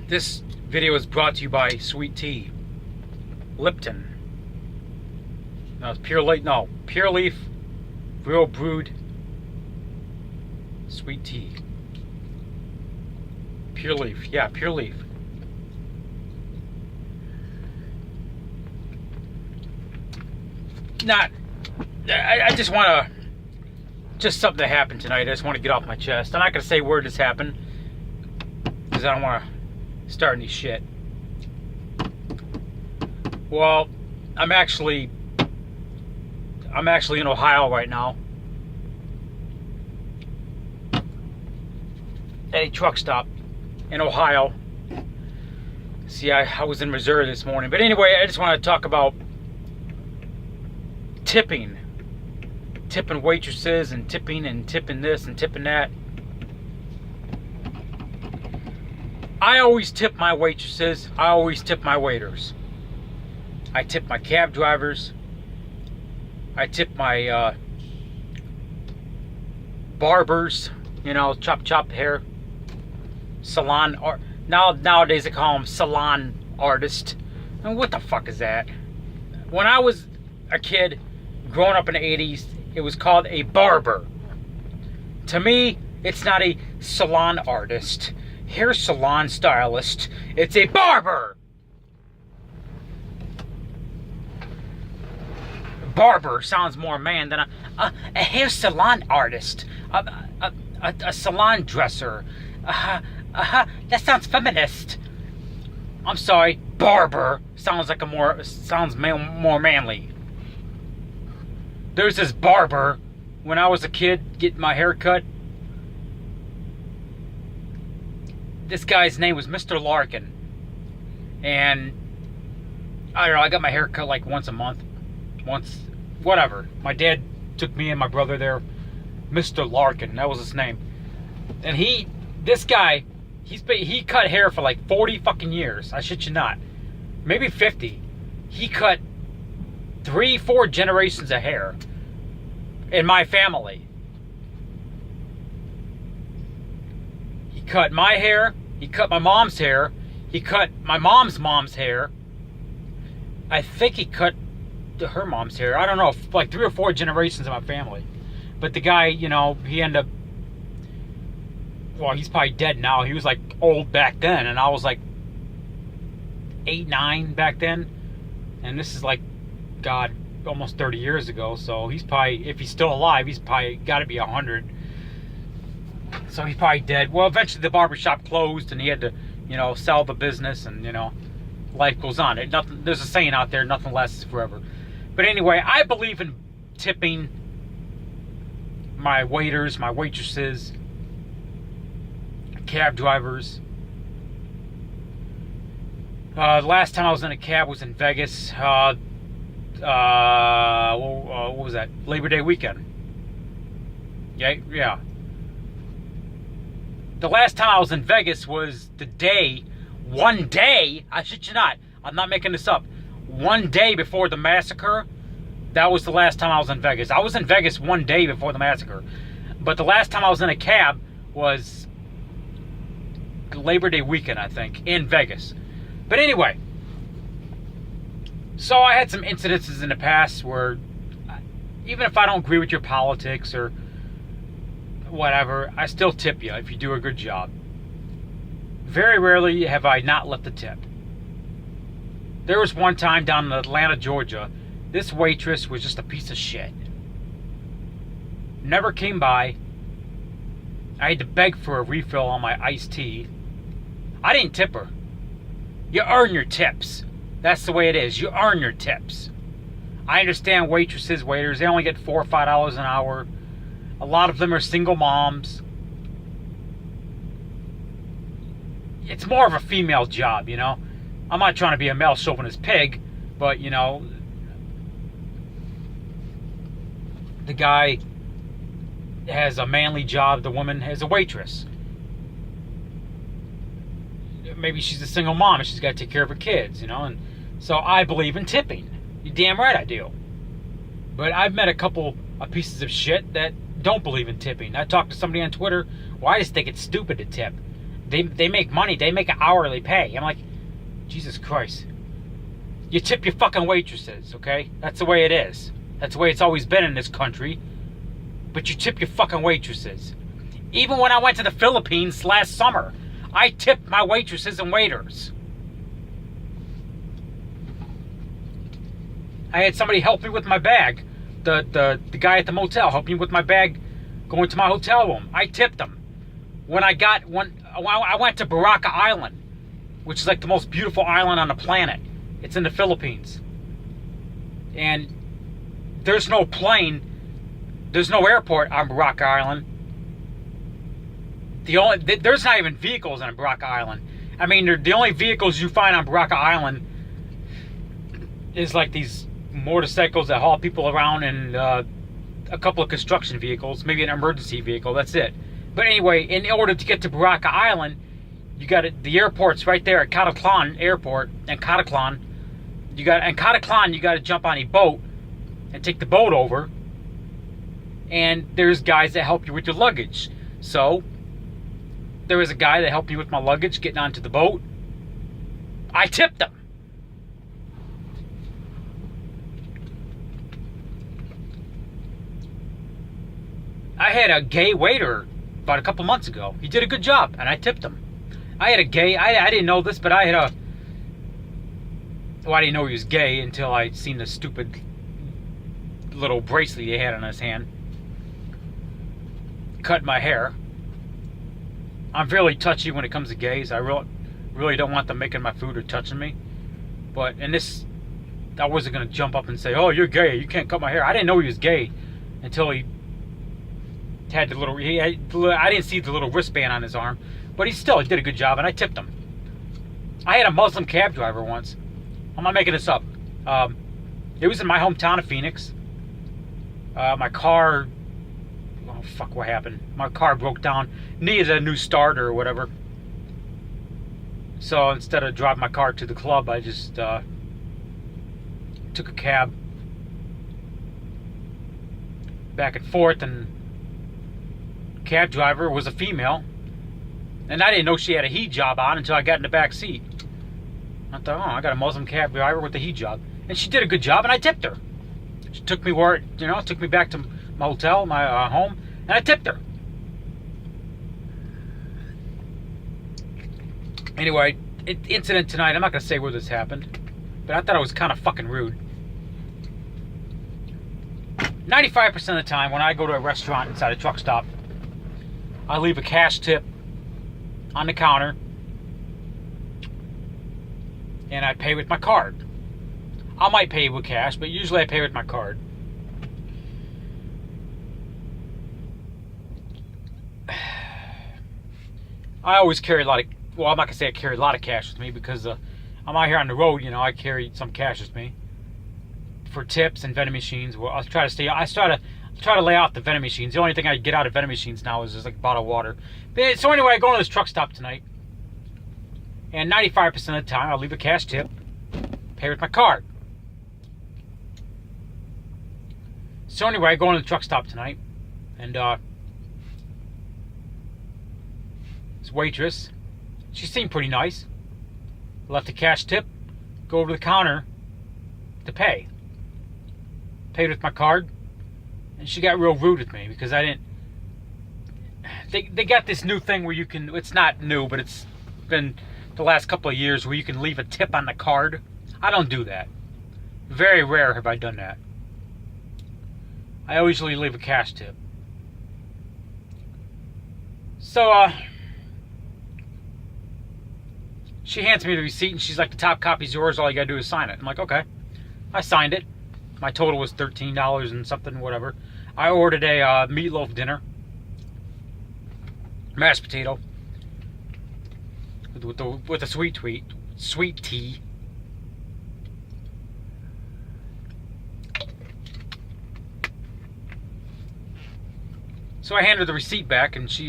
This video is brought to you by Sweet Tea, Lipton. No, it's Pure Leaf, real brewed sweet tea. Pure Leaf, yeah, Pure Leaf. I just want to, just something that happened tonight. I just want to get off my chest. I'm not going to say where this happened, because I don't want to start any shit. Well, I'm actually in Ohio right now. At a truck stop in Ohio. See, I was in Missouri this morning. But anyway, I just want to talk about tipping waitresses and tipping this and tipping that. I always tip my waitresses. I always tip my waiters. I tip my cab drivers. I tip my barbers, you know, chop hair, salon, or nowadays they call them salon artist. And what the fuck is that? When I was a kid, growing up in the 80s, it was called a barber. To me, it's not a salon artist, hair salon stylist. It's a barber. Barber sounds more man than a hair salon artist, a salon dresser. That sounds feminist. I'm sorry, barber sounds like more manly. There's this barber when I was a kid getting my hair cut. This guy's name was Mr. Larkin, and I don't know. I got my hair cut like once a month. Whatever. My dad took me and my brother there. Mr. Larkin, that was his name. And this guy, he cut hair for like 40 fucking years. I shit you not. Maybe 50. He cut 3-4 generations of hair in my family. He cut my hair. He cut my mom's hair. He cut my mom's hair. I think he cut her mom's hair. I don't know, like 3 or 4 generations of my family. But the guy, you know, he ended up, well, he's probably dead now. He was like old back then, and I was like 8, 9 back then. And this is like, God, almost 30 years ago. So he's probably, if he's still alive, he's probably got to be 100. So he's probably dead. Well, eventually the barbershop closed, and he had to, you know, sell the business, and, you know, life goes on. There's a saying out there, nothing lasts forever. But anyway, I believe in tipping my waiters, my waitresses, cab drivers. The last time I was in a cab was in Vegas. What was that? Labor Day weekend. Yeah. The last time I was in Vegas was one day, I shit you not, I'm not making this up, one day before the massacre. That was the last time I was in Vegas. I was in Vegas one day before the massacre. But the last time I was in a cab was Labor Day weekend, I think, in Vegas. But anyway, so I had some incidences in the past where, even if I don't agree with your politics or whatever, I still tip you if you do a good job. Very rarely have I not left a tip. There was one time down in Atlanta, Georgia, this waitress was just a piece of shit. Never came by. I had to beg for a refill on my iced tea. I didn't tip her. You earn your tips. That's the way it is. You earn your tips. I understand waitresses, waiters, they only get $4 or $5 an hour. A lot of them are single moms. It's more of a female job, you know. I'm not trying to be a male chauvinist pig, but, you know, the guy has a manly job, the woman has a waitress. Maybe she's a single mom and she's got to take care of her kids, you know. And so I believe in tipping. You're damn right I do. But I've met a couple of pieces of shit that don't believe in tipping. I talked to somebody on Twitter, well, I just think it's stupid to tip. They make money. They make an hourly pay. I'm like, Jesus Christ. You tip your fucking waitresses, okay? That's the way it is. That's the way it's always been in this country. But you tip your fucking waitresses. Even when I went to the Philippines last summer, I tipped my waitresses and waiters. I had somebody help me with my bag. The guy at the motel helped me with my bag going to my hotel room. I tipped him. When I went to Baraka Island, which is like the most beautiful island on the planet. It's in the Philippines. And there's no plane, there's no airport on Baraka Island. There's not even vehicles on Baraka Island. I mean, the only vehicles you find on Baraka Island is like these motorcycles that haul people around and a couple of construction vehicles, maybe an emergency vehicle, that's it. But anyway, in order to get to Baraka Island, you got the airport's right there at Kataklan Airport, and Kataklan. You got to jump on a boat and take the boat over. And there's guys that help you with your luggage. So there was a guy that helped me with my luggage getting onto the boat. I tipped him. I had a gay waiter about a couple months ago. He did a good job, and I tipped him. I had a gay, I didn't know this, but I had a, well, I didn't know he was gay until I seen the stupid little bracelet he had on his hand. Cut my hair. I'm fairly touchy when it comes to gays. I really don't want them making my food or touching me. But in this, I wasn't going to jump up and say, oh, you're gay, you can't cut my hair. I didn't know he was gay until he had the little, I didn't see the little wristband on his arm. But he did a good job, and I tipped him. I had a Muslim cab driver once. I'm not making this up. It was in my hometown of Phoenix. My car... Oh, fuck, what happened? My car broke down. Needed a new starter or whatever. So instead of driving my car to the club, I just took a cab back and forth, and cab driver was a female. And I didn't know she had a hijab on until I got in the back seat. I thought, oh, I got a Muslim cab driver with a hijab. And she did a good job, and I tipped her. She took me took me back to my hotel, my home, and I tipped her. Anyway, incident tonight, I'm not going to say where this happened, but I thought it was kind of fucking rude. 95% of the time when I go to a restaurant inside a truck stop, I leave a cash tip on the counter, and I pay with my card. I might pay with cash, but usually I pay with my card. I always carry a lot of, well, I'm not going to say I carry a lot of cash with me because I'm out here on the road, I carry some cash with me for tips and vending machines. Well, I try to lay out the vending machines. The only thing I get out of vending machines now is just like a bottle of water. But, so anyway, I go to this truck stop tonight, and 95% of the time I'll leave a cash tip, pay with my card. So anyway, I go to the truck stop tonight, and this waitress, she seemed pretty nice. Left a cash tip, go over to the counter to pay. Paid with my card. And she got real rude with me because I didn't... They got this new thing where you can... It's not new, but it's been the last couple of years where you can leave a tip on the card. I don't do that. Very rare have I done that. I always usually leave a cash tip. So, she hands me the receipt and she's like, the top copy's yours, all you gotta do is sign it. I'm like, okay. I signed it. My total was $13 and something, whatever. I ordered a meatloaf dinner, mashed potato, with a sweet tea. So I handed her the receipt back, and she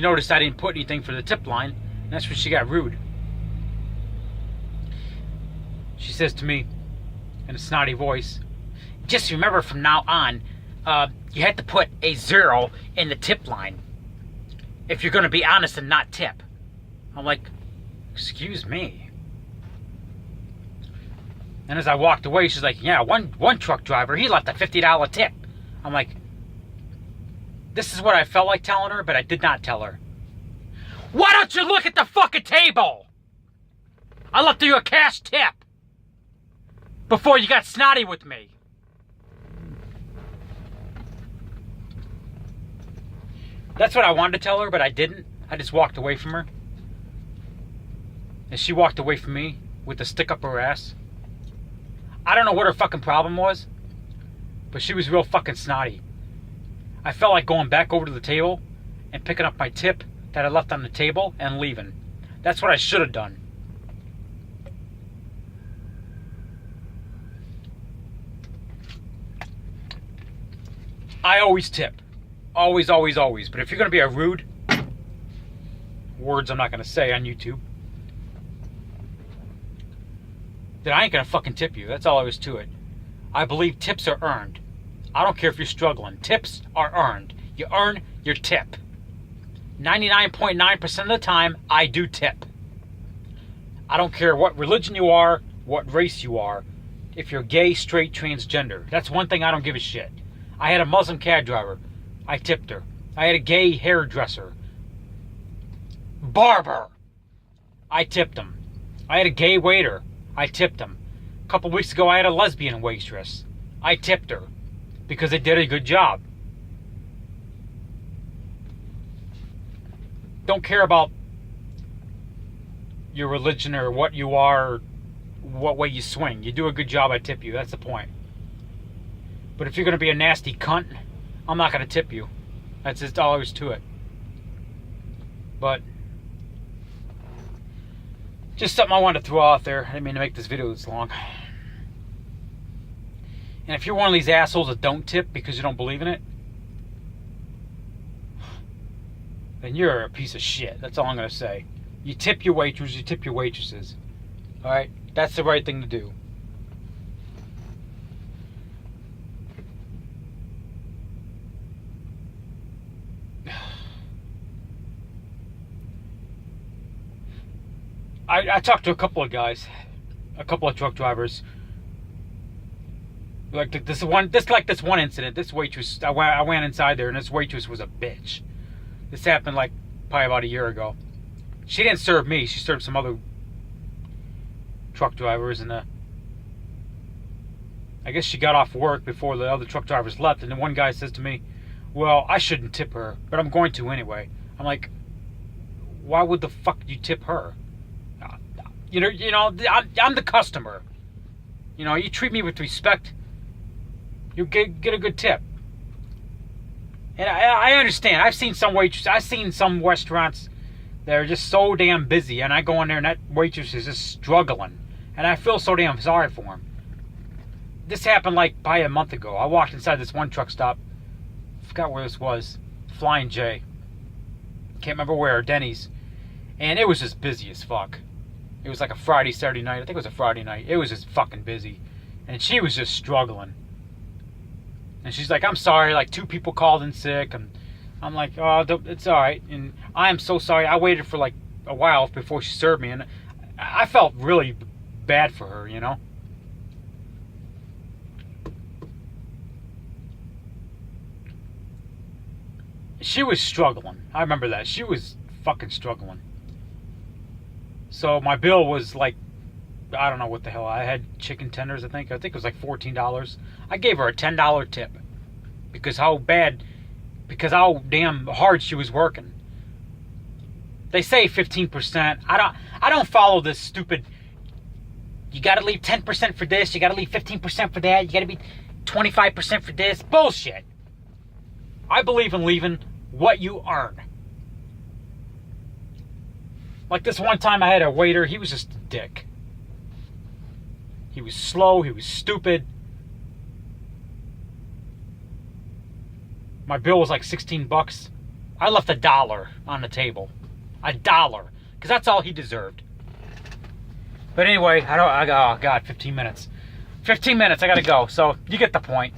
noticed I didn't put anything for the tip line, and that's when she got rude. She says to me in a snotty voice, just remember from now on, you have to put a 0 in the tip line. if you're going to be honest and not tip. I'm like, excuse me. And as I walked away, she's like, yeah, one truck driver, he left a $50 tip. I'm like, this is what I felt like telling her, but I did not tell her. Why don't you look at the fucking table? I left you a cash tip before you got snotty with me. That's what I wanted to tell her, but I didn't. I just walked away from her. And she walked away from me with a stick up her ass. I don't know what her fucking problem was, but she was real fucking snotty. I felt like going back over to the table and picking up my tip that I left on the table and leaving. That's what I should have done. I always tip. Always, always, always. But if you're going to be a rude, words I'm not going to say on YouTube, then I ain't going to fucking tip you. That's all there is to it. I believe tips are earned. I don't care if you're struggling. Tips are earned. You earn your tip. 99.9% of the time, I do tip. I don't care what religion you are, what race you are. If you're gay, straight, transgender. That's one thing I don't give a shit. I had a Muslim cab driver. I tipped her. I had a gay hairdresser. Barber. I tipped him. I had a gay waiter. I tipped him. A couple weeks ago, I had a lesbian waitress. I tipped her because they did a good job. Don't care about your religion or what you are, or what way you swing. You do a good job, I tip you. That's the point. But if you're going to be a nasty cunt, I'm not going to tip you. That's just all there is to it. But just something I wanted to throw out there. I didn't mean to make this video this long. And if you're one of these assholes that don't tip because you don't believe in it, then you're a piece of shit. That's all I'm going to say. You tip your waiters, you tip your waitresses. Alright? That's the right thing to do. I talked to a couple of guys, a couple of truck drivers. Like this one incident. This waitress, I went inside there, and this waitress was a bitch. This happened like probably about a year ago. She didn't serve me. She served some other truck drivers, and I guess she got off work before the other truck drivers left. And then one guy says to me, "Well, I shouldn't tip her, but I'm going to anyway." I'm like, "Why would the fuck you tip her? You know, I'm the customer. You know, you treat me with respect, you get a good tip." And I understand. I've seen some restaurants that are just so damn busy, and I go in there and that waitress is just struggling, and I feel so damn sorry for him. This happened like probably a month ago. I walked inside this one truck stop. Forgot where this was. Flying J. Can't remember where. Denny's. And it was just busy as fuck. It was like a Friday, Saturday night. I think it was a Friday night. It was just fucking busy. And she was just struggling. And she's like, "I'm sorry, like 2 people called in sick." And I'm like, "Oh, it's alright." And I am so sorry. I waited for like a while before she served me. And I felt really bad for her, you know. She was struggling. I remember that. She was fucking struggling. So my bill was like, I don't know what the hell. I had chicken tenders, I think. I think it was like $14. I gave her a $10 tip because how damn hard she was working. They say 15%. I don't follow this stupid. You got to leave 10% for this. You got to leave 15% for that. You got to be 25% for this. Bullshit. I believe in leaving what you earn. Like this one time I had a waiter, he was just a dick. He was slow, he was stupid. My bill was like $16. I left $1 on the table. $1. Because that's all he deserved. But anyway, oh God, 15 minutes. 15 minutes, I gotta go. So, you get the point.